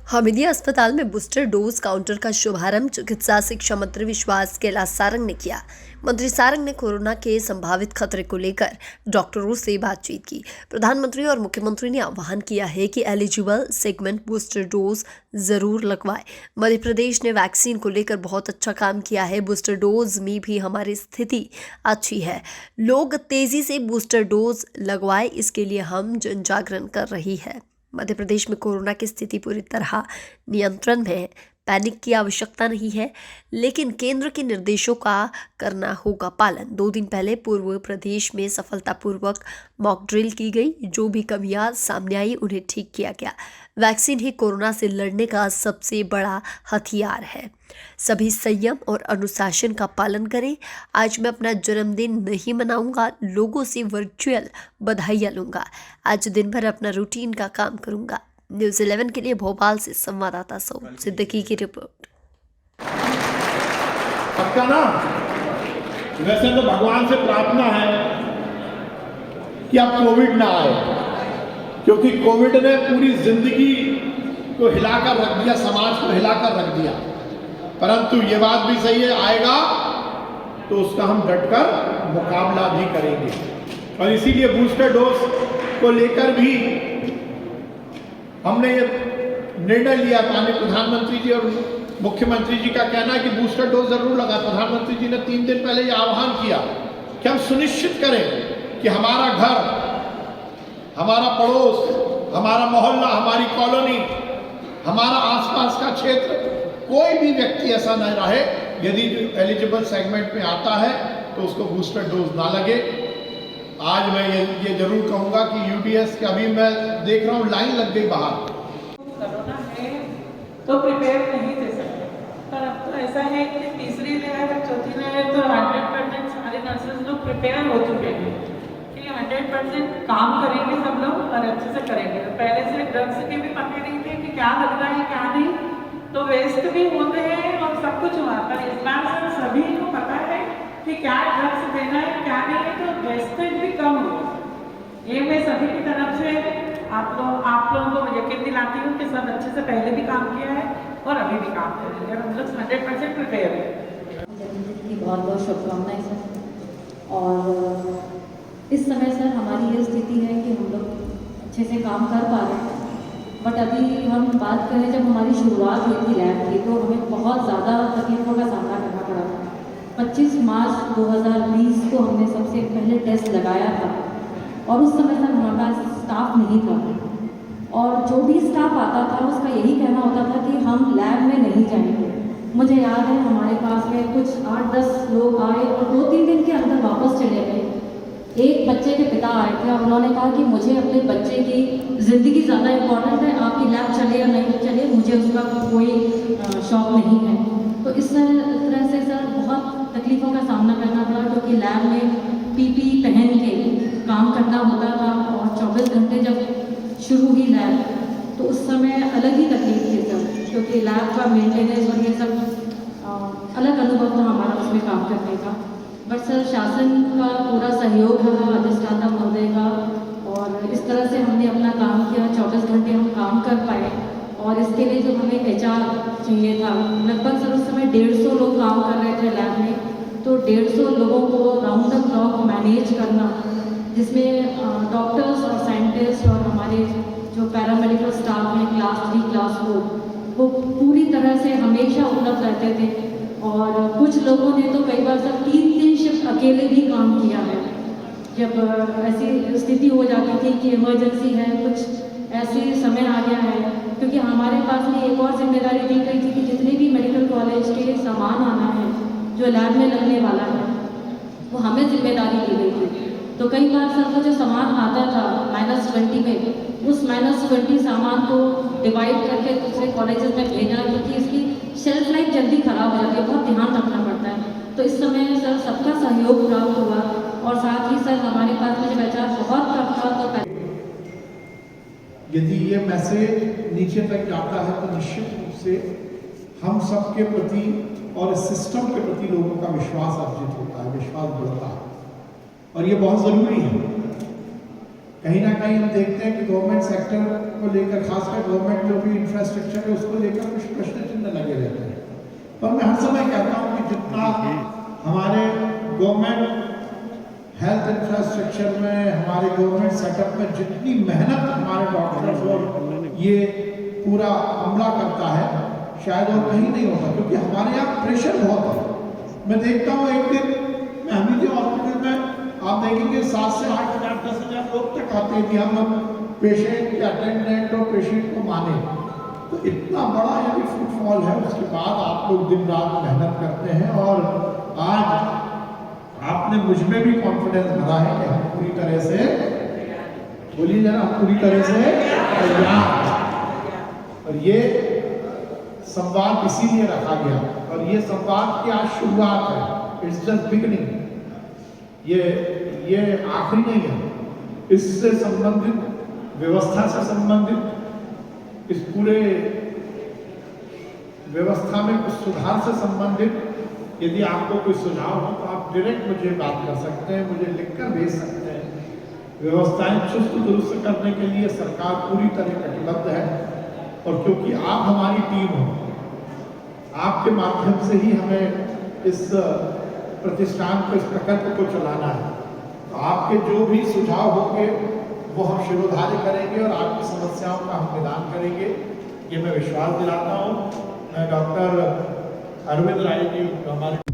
हमीदिया अस्पताल में booster dose counter का शुभारंभ चिकित्सा शिक्षा मंत्री विश्वास कैलाश सारंग ने किया। मंत्री सारंग ने कोरोना के संभावित खतरे को लेकर डॉक्टरों से बातचीत की। प्रधानमंत्री और मुख्यमंत्री ने आह्वान किया है कि एलिजिबल सेगमेंट बूस्टर डोज जरूर लगवाए। मध्य प्रदेश ने वैक्सीन को लेकर बहुत अच्छा काम किया है। बूस्टर डोज में भी हमारी स्थिति अच्छी है। लोग तेजी से बूस्टर डोज लगवाए, इसके लिए हम जन जागरण कर रही है। मध्य प्रदेश में कोरोना की स्थिति पूरी तरह नियंत्रण में है। पैनिक की आवश्यकता नहीं है, लेकिन केंद्र के निर्देशों का करना होगा पालन। 2 दिन पहले पूर्व प्रदेश में सफलतापूर्वक मॉक ड्रिल की गई। जो भी कमियां सामने आई उन्हें ठीक किया गया। वैक्सीन ही कोरोना से लड़ने का सबसे बड़ा हथियार है। सभी संयम और अनुशासन का पालन करें। आज मैं अपना जन्मदिन नहीं मनाऊंगा, लोगों से वर्चुअल बधाइयां लूंगा। आज दिन भर अपना रूटीन का काम करूंगा। न्यूज़ 11 के लिए भोपाल से संवाददाता सौद सिद्दीकी की रिपोर्ट। पक्का ना? वैसे तो भगवान से प्रार्थना है कि अब कोविड ना आए, क्योंकि कोविड ने पूरी जिंदगी को हिलाकर रख दिया, समाज को हिलाकर रख दिया। परंतु ये बात भी सही है, आएगा तो उसका हम डटकर मुकाबला भी करेंगे। और इसीलिए बूस्टर डोज को लेकर भी हमने ये निर्णय लिया। माननीय प्रधानमंत्री जी और मुख्यमंत्री जी का कहना है कि बूस्टर डोज जरूर लगा। प्रधानमंत्री जी ने 3 दिन पहले ये आह्वान किया कि हम सुनिश्चित करें कि हमारा घर, हमारा पड़ोस, हमारा मोहल्ला, हमारी कॉलोनी, हमारा आसपास का क्षेत्र, कोई भी व्यक्ति ऐसा न रहे यदि एलिजिबल सेगमेंट में आता है तो उसको बूस्टर डोज ना लगे। आज मैं ये जरूर कहूंगा कि यूडीएस के अभी मैं देख रहा हूँ लाइन लग गई बाहर। कोरोना है तो प्रिपेयर नहीं दे सकते, पर अब तो ऐसा है कि तीसरी लहर और चौथी लहर तो 100% सारे नर्सेज लोग प्रिपेयर हो चुके हैं कि 100% काम करेंगे सब लोग और अच्छे से करेंगे। तो पहले से ड्रग्स के भी पकड़े नहीं थे कि क्या लग रहा है क्या नहीं, तो वेस्ट भी होते हैं और सब कुछ हुआ। पर इस बार से सभी को पता है कि क्या ड्रग्स देना है क्या नहीं है, तो वेस्टेज भी कम होगा। ये मैं सभी की तरफ से आप लोगों को यकीन दिलाती हूँ कि सब अच्छे से पहले भी काम किया है और अभी भी काम करेंगे। हम लोग 100% प्रिपेयर है। जन्मदिन की बहुत बहुत शुभकामनाएं सर। और इस समय सर हमारी ये स्थिति है कि हम लोग अच्छे से काम कर पा रहे हैं। बट अभी हम बात करें, जब हमारी शुरुआत हुई थी लैब की तो हमें बहुत ज़्यादा तकलीफ़ों का सामना करना पड़ा था। 25 मार्च 2020 को हमने सबसे पहले टेस्ट लगाया था और उस समय तक हमारे पास स्टाफ नहीं था। और जो भी स्टाफ आता था उसका यही कहना होता था कि हम लैब में नहीं जाएंगे। मुझे याद है हमारे पास में कुछ 8-10 लोग आए और 2-3 दिन के अंदर वापस चले गए। एक बच्चे के पिता आए थे और उन्होंने कहा कि मुझे अपने बच्चे की ज़िंदगी ज़्यादा इम्पोर्टेंट है, आपकी लैब चले या नहीं चले मुझे उसका कोई शौक नहीं है। तो इस तरह से सर बहुत तकलीफ़ों का सामना करना पड़ा, क्योंकि लैब में पीपी पहन के काम करना होता था और 24 घंटे जब शुरू हुई लैब तो उस समय अलग ही तकलीफ थी सर, क्योंकि लैब का मेंटेनेंस और ये सब अलग अनुभव था हमारा उसमें काम करने का। बट सर शासन का पूरा सहयोग रहा, अधिष्ठाता महोदय का, और इस तरह से हमने अपना काम किया। 24 घंटे हम काम कर पाए और इसके लिए जो हमें HR चाहिए था, लगभग सर उस समय 150 लोग काम कर रहे थे लैब में। तो 150 लोगों को राउंड द क्लॉक मैनेज करना, जिसमें डॉक्टर्स और साइंटिस्ट और हमारे जो पैरामेडिकल स्टाफ हैं क्लास 3 क्लास 4 वो पूरी तरह से हमेशा उपलब्ध रहते थे। और कुछ लोगों ने तो कई बार सर 3-3 शिफ्ट अकेले भी काम किया है, जब ऐसी स्थिति हो जाती थी कि इमरजेंसी है, कुछ ऐसे समय आ गया है। क्योंकि हमारे पास में एक और जिम्मेदारी दी गई थी कि जितने भी मेडिकल कॉलेज के सामान आना है जो लैब में लगने वाला है वो हमें जिम्मेदारी दी गई थी। तो कई बार सर वो जो सामान आता था -20 में, उस -20 सामान को डिवाइड करके दूसरे कॉलेजेस में भेजना, क्योंकि इसकी शेल्फ लाइफ जल्दी ख़राब हो जाती है, बहुत ध्यान रखना पड़ता है। तो इस समय सर सबका सहयोग प्राप्त हुआ और साथ ही सर हमारे पास में जब HR बहुत कम था तो यदि ये मैसेज नीचे तक जाता है तो निश्चित रूप से हम सब के प्रति और सिस्टम के प्रति लोगों का विश्वास अर्जित होता है, विश्वास बढ़ता है और ये बहुत ज़रूरी है। कहीं ना कहीं हम देखते हैं कि गवर्नमेंट सेक्टर को लेकर, खासकर गवर्नमेंट जो भी इंफ्रास्ट्रक्चर है उसको लेकर कुछ प्रश्न चिन्ह लगे रहते हैं। पर मैं हर समय कहता हूँ कि जितना हमारे गवर्नमेंट हेल्थ इंफ्रास्ट्रक्चर में, हमारे गवर्नमेंट सेटअप में जितनी मेहनत हमारे डॉक्टर्स और ये पूरा अमला करता है, शायद और कहीं नहीं होता, क्योंकि हमारे यहाँ प्रेशर बहुत है। मैं देखता हूँ एक दिन मैं हमीदी हॉस्पिटल में आप देखेंगे 7 से 8 हज़ार 10 हज़ार लोग तक आते हैं कि हम पेशेंट या अटेंडेंट और पेशेंट को माने। तो इतना बड़ा यदि फुटफॉल है, उसके बाद आप लोग दिन रात मेहनत करते हैं और आज आपने मुझ में भी कॉन्फिडेंस भरा है कि हम पूरी तरह से, बोलिए जरा, हम पूरी तरह से तैयार। और ये संवाद इसीलिए रखा गया और ये संवाद की आज शुरुआत है, इट्स जस्ट बिगिनिंग। ये आखिरी नहीं है। इससे संबंधित, व्यवस्था से संबंधित, इस पूरे व्यवस्था में कुछ सुधार से संबंधित यदि आपको कोई सुझाव हो तो आप डायरेक्ट मुझे बात कर सकते हैं, मुझे लिखकर भेज सकते हैं। व्यवस्थाएं चुस्त दुरुस्त करने के लिए सरकार पूरी तरह कटिबद्ध है और क्योंकि आप हमारी टीम हो, आपके माध्यम से ही हमें इस प्रतिष्ठान को, इस प्रकल्प को चलाना है। तो आपके जो भी सुझाव होंगे वो हम शिरोधार्य करेंगे और आपकी समस्याओं का हम निदान करेंगे, ये मैं विश्वास दिलाता हूँ। मैं डॉक्टर अरविंद राय जी हमारे